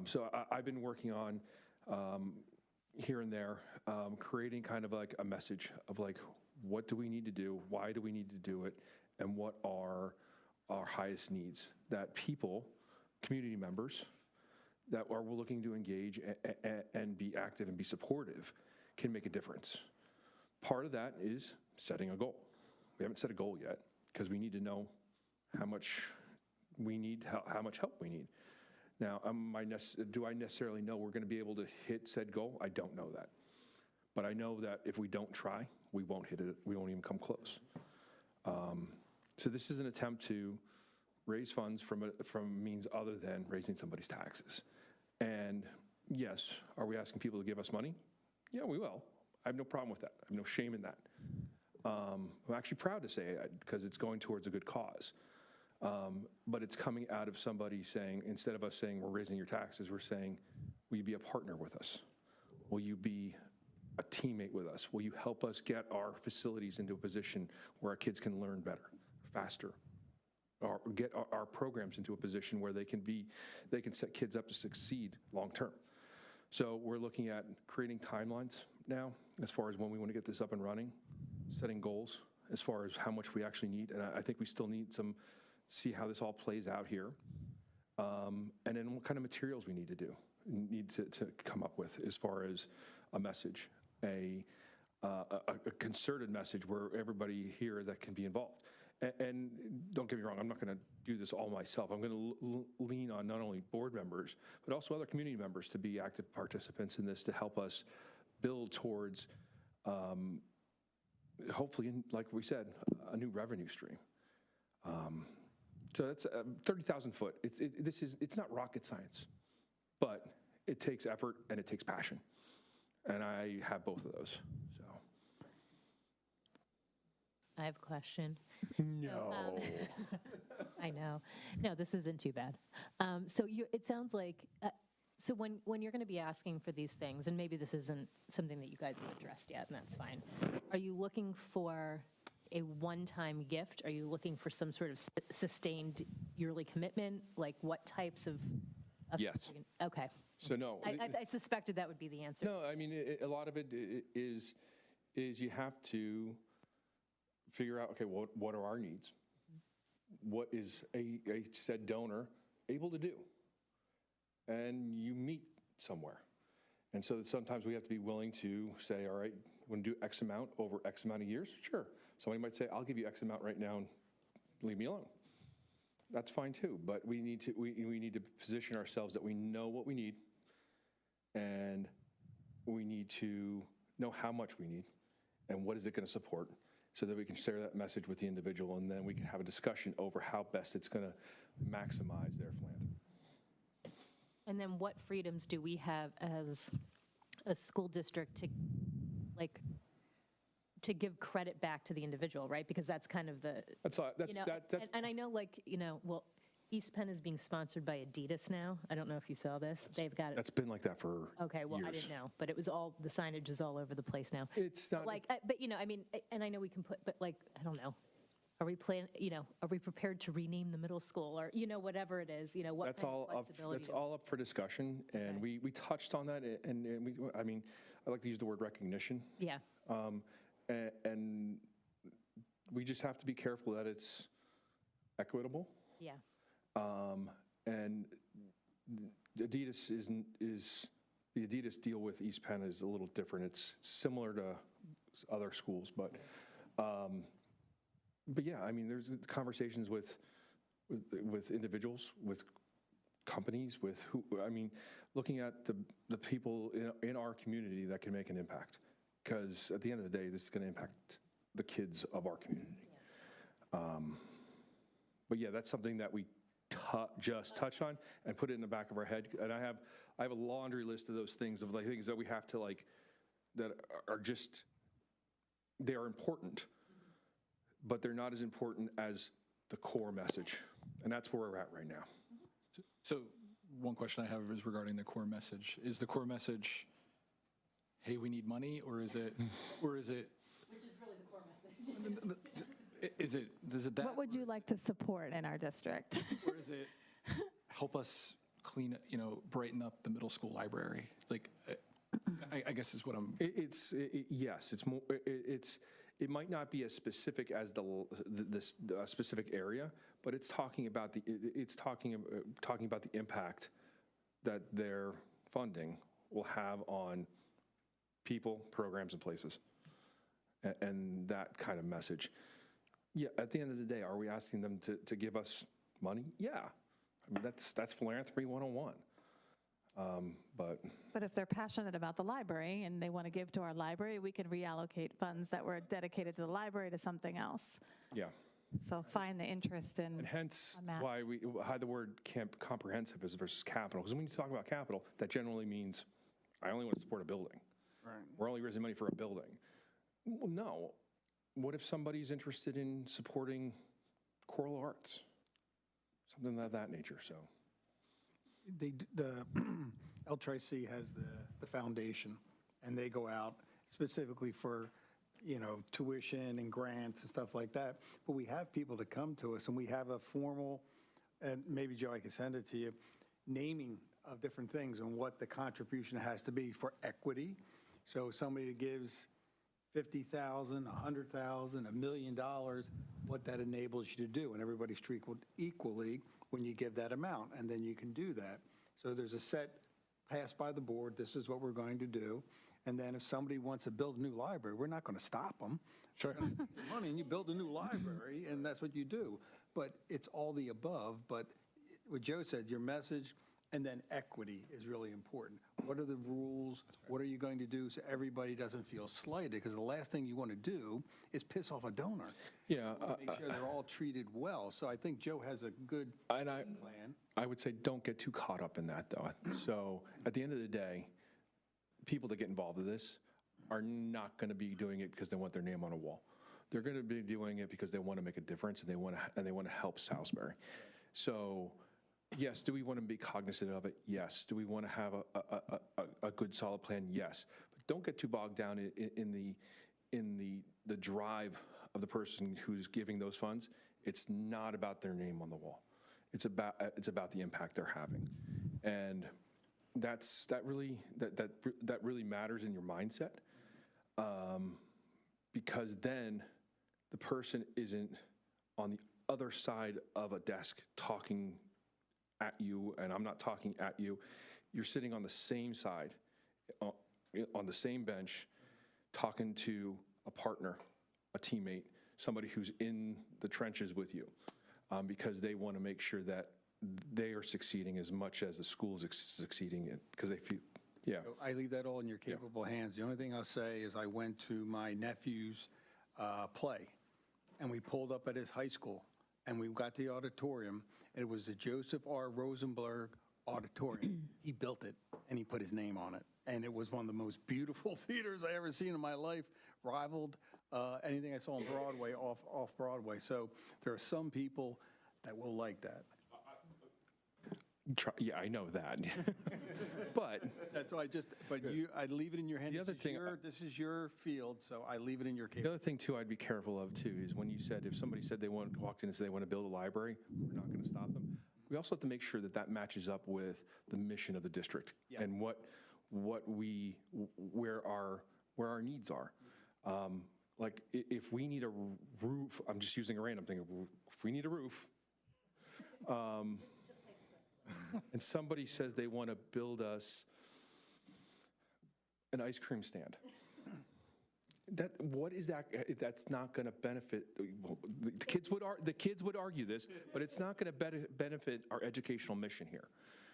So I've been working on here and there, creating kind of like a message of like, what do we need to do? Why do we need to do it? And what are our highest needs that people, community members that are looking to engage and be active and be supportive can make a difference. Part of that is setting a goal. We haven't set a goal yet because we need to know how much we need, how much help we need. Now, do I necessarily know we're going to be able to hit said goal? I don't know that. But I know that if we don't try, we won't hit it. We won't even come close. So this is an attempt to raise funds from means other than raising somebody's taxes. And yes, are we asking people to give us money? Yeah, we will. I have no problem with that. I have no shame in that. I'm actually proud to say it because it's going towards a good cause. But it's coming out of somebody saying, instead of us saying we're raising your taxes, we're saying, will you be a partner with us? Will you be a teammate with us? Will you help us get our facilities into a position where our kids can learn better, faster, or get our programs into a position where they can set kids up to succeed long term? So we're looking at creating timelines now as far as when we want to get this up and running, setting goals as far as how much we actually need. And I think we still need see how this all plays out here. And then what kind of materials we need to come up with as far as a message, a concerted message where everybody here that can be involved. And don't get me wrong, I'm not going to do this all myself. I'm going to lean on not only board members, but also other community members to be active participants in this to help us build towards, hopefully, like we said, a new revenue stream. So that's 30,000 foot. It's not rocket science, but it takes effort and it takes passion. And I have both of those, so. I have a question. No. I know. No, this isn't too bad. So it sounds like, so when you're going to be asking for these things, and maybe this isn't something that you guys have addressed yet, and that's fine, are you looking for a one-time gift? Are you looking for some sort of sustained yearly commitment? Like what types of? Yes. Okay. So no. I suspected that would be the answer. No, I mean, a lot of it is you have to figure out, okay, what are our needs? What is a said donor able to do? And you meet somewhere. And so sometimes we have to be willing to say, all right, want to do X amount over X amount of years? Sure. Somebody might say, I'll give you X amount right now and leave me alone. That's fine too, but we need to position ourselves that we know what we need, and we need to know how much we need and what is it going to support, so that we can share that message with the individual, and then we can have a discussion over how best it's going to maximize their philanthropy. And then what freedoms do we have as a school district to give credit back to the individual, right? Because that's kind of the, That's and I know well, East Penn is being sponsored by Adidas now. I don't know if you saw this. They've got it. That's been like that for Okay, well, I years. didn't know, but it was all, the signage is all over the place now. It's not. But I mean, and I know we can put, but I don't know. Are we prepared to rename the middle school or, whatever it is, what That's kind of all up. flexibility That's do- all up for discussion, and Okay. we touched on that, and I mean, I like to use the word recognition, Yeah, and we just have to be careful that it's equitable. yeah. And Adidas is the Adidas deal with East Penn is a little different. It's similar to other schools, but yeah, I mean, there's conversations with individuals, with companies, with who, I mean, looking at the people in our community that can make an impact, because at the end of the day, this is going to impact the kids of our community. But yeah, that's something that we just touched on and put it in the back of our head. And I have a laundry list of those things, of things that we have to that are just, they are important, but they're not as important as the core message. And that's where we're at right now. So one question I have is regarding the core message. Is the core message, hey, we need money, or is it? Which is really the core message. Does it that? What would you like to support in our district? Or is it help us clean, brighten up the middle school library? I guess is what I'm. Yes, it's more. It might not be as specific as the specific area, but it's talking about the impact that their funding will have on people, programs, and places, and that kind of message. Yeah, at the end of the day, are we asking them to give us money? Yeah, I mean that's philanthropy 101. But if they're passionate about the library and they want to give to our library, we can reallocate funds that were dedicated to the library to something else. Yeah. So find the interest in. And hence on that. why we had the word comprehensive versus capital. Because when you talk about capital, that generally means I only want to support a building. Right. We're only raising money for a building. Well, no. What if somebody's interested in supporting choral arts? Something of that nature, so. The LTRC has the foundation, and they go out specifically for, tuition and grants and stuff like that. But we have people to come to us, and we have a formal, and maybe Joe, I can send it to you, naming of different things and what the contribution has to be for equity. So somebody that gives $50,000, $100,000, $1 million, what that enables you to do, and everybody's treated equally when you give that amount, and then you can do that. So there's a set passed by the board, this is what we're going to do, and then if somebody wants to build a new library, we're not going to stop them. Sure. Money, and you build a new library, and that's what you do. But it's all the above, but what Joe said, your message, and then equity is really important. What are the rules? What are you going to do so everybody doesn't feel slighted? Because the last thing you want to do is piss off a donor. Yeah. Make sure they're all treated well. So I think Joe has a good And plan. I would say don't get too caught up in that, though. So at the end of the day, people that get involved with this are not going to be doing it because they want their name on a wall. They're going to be doing it because they want to make a difference, and they want to help Salisbury. So yes, do we want to be cognizant of it? Yes. Do we want to have a good, solid plan? Yes. But don't get too bogged down in the drive of the person who's giving those funds, it's not about their name on the wall. It's about the impact they're having. And that really matters in your mindset, because then the person isn't on the other side of a desk talking at you, and I'm not talking at you. You're sitting on the same side, on the same bench, talking to a partner, a teammate, somebody who's in the trenches with you, because they want to make sure that they are succeeding as much as the school is succeeding, because they feel, yeah. So I leave that all in your capable hands. The only thing I'll say is I went to my nephew's play, and we pulled up at his high school, and we got to the auditorium. It was the Joseph R. Rosenberg Auditorium. He built it, and he put his name on it. And it was one of the most beautiful theaters I ever seen in my life, rivaled anything I saw on Broadway, off Broadway. So there are some people that will like that. Yeah, I know that. But That's why I leave it in your hands. The other thing- This is your field, so I leave it in your the capable. other thing, too, I'd be careful of, too, is when you said, if somebody said walked in and said they want to build a library, we're not going to stop them. We also have to make sure that that matches up with the mission of the district and where our needs are. Like, if we need a roof, I'm just using a random thing, if we need a roof, and somebody says they want to build us an ice cream stand, what is that? That's not going to benefit. The kids would argue this, but it's not going to benefit our educational mission here.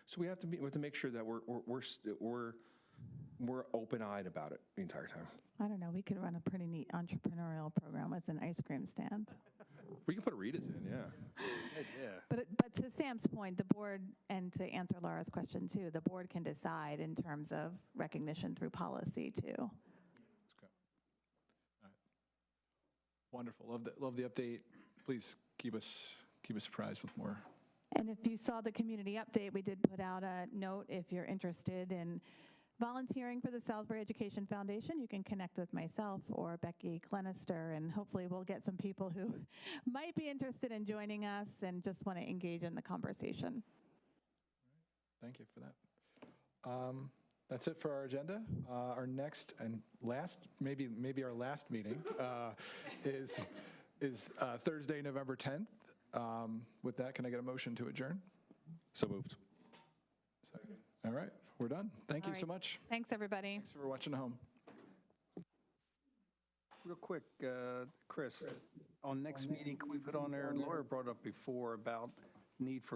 So we have to make sure that we're open-eyed about it the entire time. I don't know, we could run a pretty neat entrepreneurial program with an ice cream stand. We can put Rita's in, yeah. Yeah. But to Sam's point, the board, and to answer Laura's question too, the board can decide in terms of recognition through policy too. Let's go. All right. Wonderful. Love the update. Please keep us apprised with more. And if you saw the community update, we did put out a note. If you're interested in volunteering for the Salisbury Education Foundation, you can connect with myself or Becky Glenister, and hopefully we'll get some people who might be interested in joining us and just want to engage in the conversation. Thank you for that. That's it for our agenda. Our next and last, maybe our last meeting is Thursday, November 10th. With that, can I get a motion to adjourn? So moved. Second. All right, we're done. Thank you so much. Thanks, everybody. Thanks for watching at home. Real quick, Chris, on next meeting, can we put on there, Laura brought up before about need for